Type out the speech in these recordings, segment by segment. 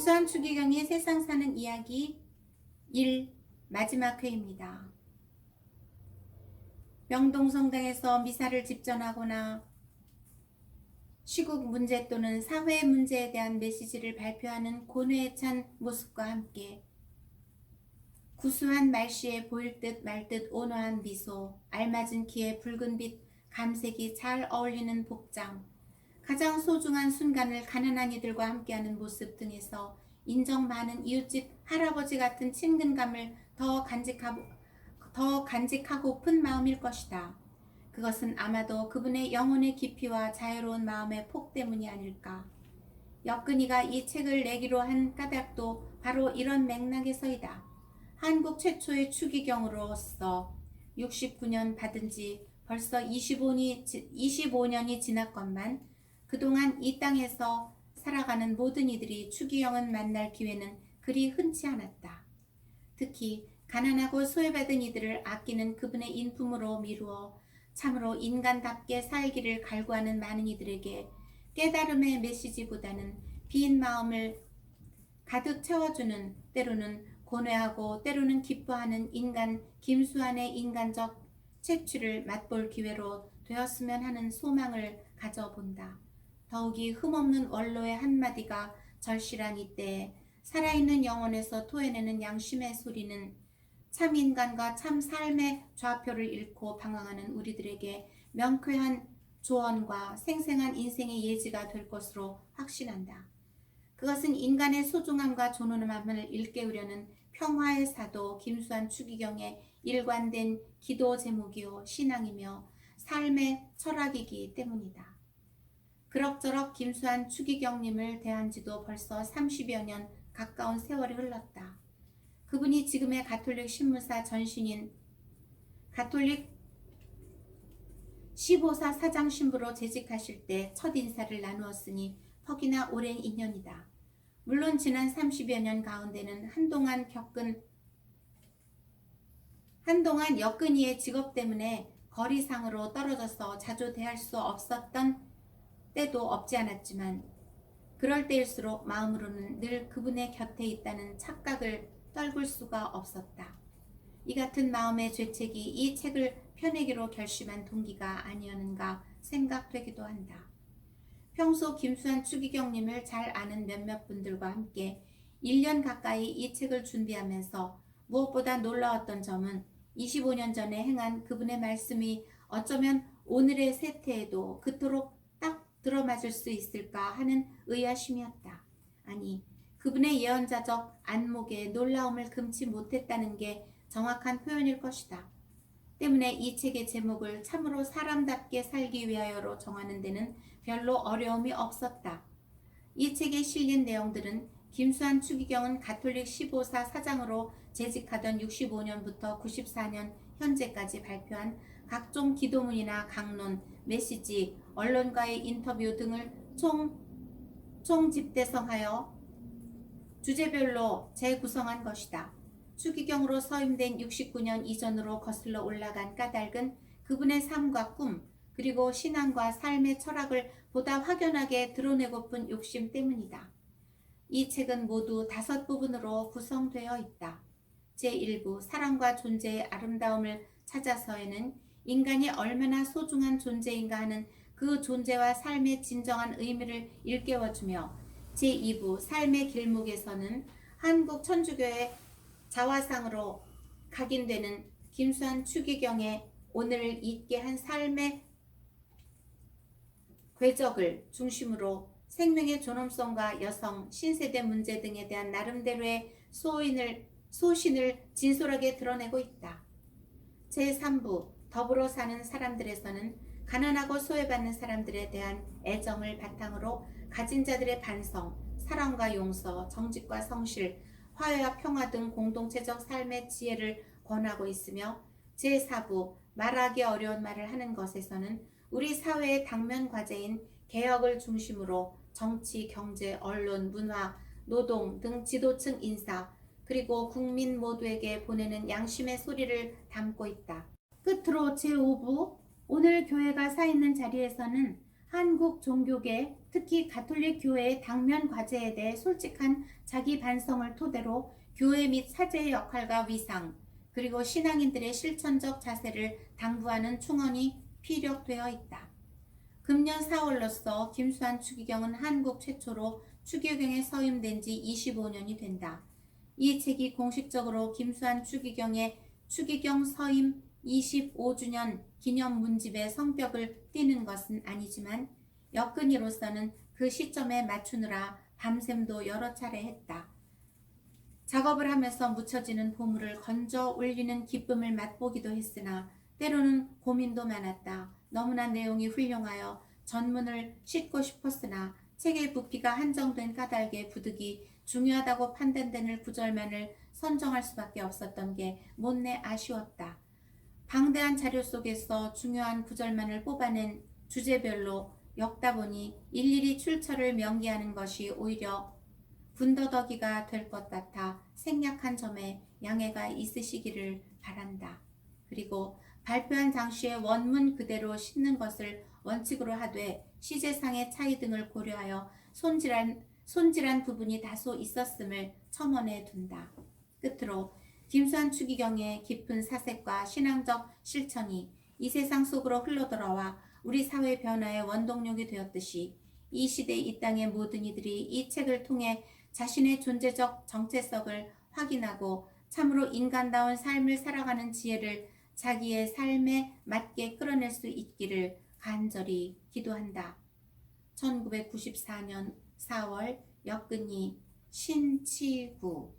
김수환 추기경의 세상 사는 이야기 1 마지막 회입니다. 명동성당에서 미사를 집전하거나 시국 문제 또는 사회 문제에 대한 메시지를 발표하는 고뇌에 찬 모습과 함께 구수한 말씨에 보일 듯 말 듯 온화한 미소, 알맞은 키에 붉은빛 감색이 잘 어울리는 복장, 가장 소중한 순간을 가난한 이들과 함께하는 모습 등에서 인정 많은 이웃집 할아버지 같은 친근감을 더 간직하고픈 마음일 것이다. 그것은 아마도 그분의 영혼의 깊이와 자유로운 마음의 폭 때문이 아닐까. 역근이가 이 책을 내기로 한 까닭도 바로 이런 맥락에서이다. 한국 최초의 추기경으로서 69년 받은 지 벌써 25년이 지났건만 그동안 이 땅에서 살아가는 모든 이들이 추기경을 만날 기회는 그리 흔치 않았다. 특히 가난하고 소외받은 이들을 아끼는 그분의 인품으로 미루어 참으로 인간답게 살기를 갈구하는 많은 이들에게 깨달음의 메시지보다는 빈 마음을 가득 채워주는, 때로는 고뇌하고 때로는 기뻐하는 인간 김수환의 인간적 채취를 맛볼 기회로 되었으면 하는 소망을 가져본다. 더욱이 흠없는 원로의 한마디가 절실한 이때에 살아있는 영혼에서 토해내는 양심의 소리는 참 인간과 참 삶의 좌표를 잃고 방황하는 우리들에게 명쾌한 조언과 생생한 인생의 예지가 될 것으로 확신한다. 그것은 인간의 소중함과 존엄함을 일깨우려는 평화의 사도 김수환 추기경의 일관된 기도 제목이요 신앙이며 삶의 철학이기 때문이다. 그럭저럭 김수환 추기경님을 대한 지도 벌써 30여 년 가까운 세월이 흘렀다. 그분이 지금의 가톨릭 신무사 전신인 가톨릭 15사 사장 신부로 재직하실 때 첫 인사를 나누었으니 퍽이나 오랜 인연이다. 물론 지난 30여 년 가운데는 한동안 역근이의 직업 때문에 거리상으로 떨어져서 자주 대할 수 없었던 때도 없지 않았지만 그럴 때일수록 마음으로는 늘 그분의 곁에 있다는 착각을 떨굴 수가 없었다. 이 같은 마음의 죄책이 이 책을 펴내기로 결심한 동기가 아니었는가 생각되기도 한다. 평소 김수환 추기경님을 잘 아는 몇몇 분들과 함께 1년 가까이 이 책을 준비하면서 무엇보다 놀라웠던 점은 25년 전에 행한 그분의 말씀이 어쩌면 오늘의 세태에도 그토록 딱 들어맞을 수 있을까 하는 의아심이었다. 아니, 그분의 예언자적 안목에 놀라움을 금치 못했다는 게 정확한 표현일 것이다. 때문에 이 책의 제목을 참으로 사람답게 살기 위하여로 정하는 데는 별로 어려움이 없었다. 이 책에 실린 내용들은 김수환 추기경은 가톨릭 15사 사장으로 재직하던 65년부터 94년 현재까지 발표한 각종 기도문이나 강론, 메시지, 언론과의 인터뷰 등을 총집대성하여 주제별로 재구성한 것이다. 추기경으로 서임된 69년 이전으로 거슬러 올라간 까닭은 그분의 삶과 꿈, 그리고 신앙과 삶의 철학을 보다 확연하게 드러내고픈 욕심 때문이다. 이 책은 모두 5부분으로 구성되어 있다. 제1부 사랑과 존재의 아름다움을 찾아서에는 인간이 얼마나 소중한 존재인가 하는 그 존재와 삶의 진정한 의미를 일깨워주며 제2부 삶의 길목에서는 한국 천주교의 자화상으로 각인되는 김수환 추기경의 오늘을 잊게 한 삶의 궤적을 중심으로 생명의 존엄성과 여성, 신세대 문제 등에 대한 나름대로의 소신을 진솔하게 드러내고 있다. 제3부 더불어 사는 사람들에서는 가난하고 소외받는 사람들에 대한 애정을 바탕으로 가진 자들의 반성, 사랑과 용서, 정직과 성실, 화해와 평화 등 공동체적 삶의 지혜를 권하고 있으며 제4부 말하기 어려운 말을 하는 것에서는 우리 사회의 당면 과제인 개혁을 중심으로 정치, 경제, 언론, 문화, 노동 등 지도층 인사 그리고 국민 모두에게 보내는 양심의 소리를 담고 있다. 끝으로 제5부 오늘 교회가 사 있는 자리에서는 한국 종교계, 특히 가톨릭 교회의 당면 과제에 대해 솔직한 자기 반성을 토대로 교회 및 사제의 역할과 위상, 그리고 신앙인들의 실천적 자세를 당부하는 충언이 피력되어 있다. 금년 4월로서 김수환 추기경은 한국 최초로 추기경에 서임된 지 25년이 된다. 이 책이 공식적으로 김수환 추기경의 추기경 서임 25주년 기념 문집의 성벽을 띄는 것은 아니지만 역근이로서는 그 시점에 맞추느라 밤샘도 여러 차례 했다. 작업을 하면서 묻혀지는 보물을 건져 올리는 기쁨을 맛보기도 했으나 때로는 고민도 많았다. 너무나 내용이 훌륭하여 전문을 싣고 싶었으나 책의 부피가 한정된 까닭에 부득이 중요하다고 판단되는 구절만을 선정할 수밖에 없었던 게 못내 아쉬웠다. 방대한 자료 속에서 중요한 구절만을 뽑아낸 주제별로 엮다 보니 일일이 출처를 명기하는 것이 오히려 군더더기가 될 것 같아 생략한 점에 양해가 있으시기를 바란다. 그리고 발표한 당시의 원문 그대로 싣는 것을 원칙으로 하되 시제상의 차이 등을 고려하여 손질한 부분이 다소 있었음을 첨언해 둔다. 끝으로 김수환 추기경의 깊은 사색과 신앙적 실천이 이 세상 속으로 흘러들어와 우리 사회 변화의 원동력이 되었듯이 이 시대 이 땅의 모든 이들이 이 책을 통해 자신의 존재적 정체성을 확인하고 참으로 인간다운 삶을 살아가는 지혜를 자기의 삶에 맞게 끌어낼 수 있기를 간절히 기도한다. 1994년 4월 역근이 신치구.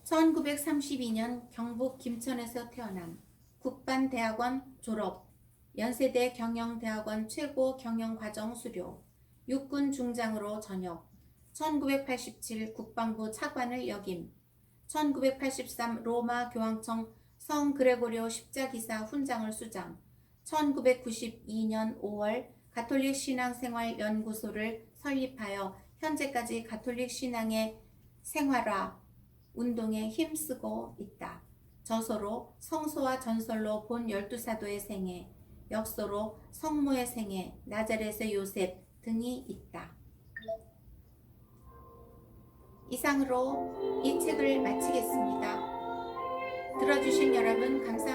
1932년 경북 김천에서 태어남. 국반대학원 졸업. 연세대 경영대학원 최고 경영과정 수료. 육군 중장으로 전역. 1987 국방부 차관을 역임. 1983 로마 교황청 성그레고리오 십자기사 훈장을 수장. 1992년 5월 가톨릭 신앙생활 연구소를 설립하여 현재까지 가톨릭 신앙의 생활화 운동에 힘쓰고 있다. 저서로 성소와 전설로 본 12사도의 생애, 역서로 성모의 생애, 나자렛의 요셉 등이 있다. 이상으로 이 책을 마치겠습니다. 들어주신 여러분 감사합니다.